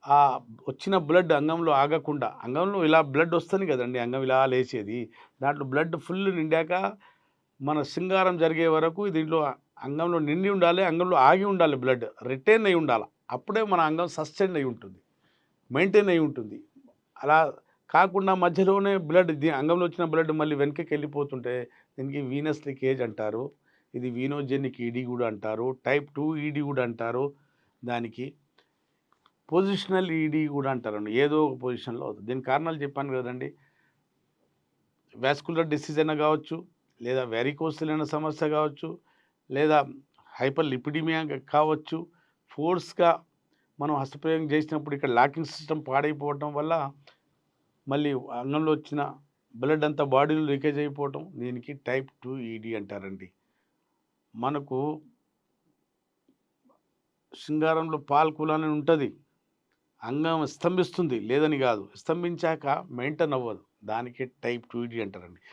ఆ వచ్చిన బ్లడ్ అంగంలో ఆగకుండా అంగంలో ఇలా బ్లడ్ వస్తుంది కదండీ! అంగం ఇలా లేచేది. దాంట్లో బ్లడ్ ఫుల్ నిండాక మన సింగారం జరిగే వరకు దీంట్లో అంగంలో నిండి ఉండాలి. అంగంలో ఆగి ఉండాలి బ్లడ్. రిటైన్ అయ్యి ఉండాల. అప్పుడే మన అంగం సస్టైన్ అయ్యి ఉంటుంది. మెయింటైన్ అయ్యి ఉంటుంది. అలా కాకుండా మధ్యలోనే బ్లడ్ అంగంలో వచ్చిన బ్లడ్ మళ్ళీ వెనక్కికెళ్ళిపోతుంటే దీనికి వీనస్ లీకేజ్ అంటారు. ఇది వీనోజెనిక్ ఈడీ గూడా అంటారు. టైప్ 2 ఈడీ గూడా అంటారు. దానికి పొజిషనల్ ఈడీ గూడా అంటారండి. ఏదో ఒక పొజిషన్‌లో అవుతది. దీనికి కారణాలు చెప్పాను గదండీ! వాస్కులర్ డిసీజ్ అయినా గావచ్చు, లేదా వారికోసిల్ అనే సమస్య గావచ్చు, లేదా హైపర్ లిపిడిమియా కావచ్చు. ఫోర్స్‌గా మనం హస్తప్రయోగం చేసినప్పుడు ఇక్కడ లాకింగ్ సిస్టమ్ పాడైపోవటం వల్ల మళ్ళీ అంగంలో వచ్చిన బ్లడ్ అంతా బాడీలో లీకేజ్ అయిపోవటం. దీనికి టైప్ 2 ఈడీ అంటారండి. మనకు శృంగారంలో పాల్కులు అని ఉంటది. అంగం స్తంభిస్తుంది. లేదని గాదు. స్తంభించాక మెయింటైన్ అవ్వదు. దానికి టైప్ 2 ఈడీ అంటారండి.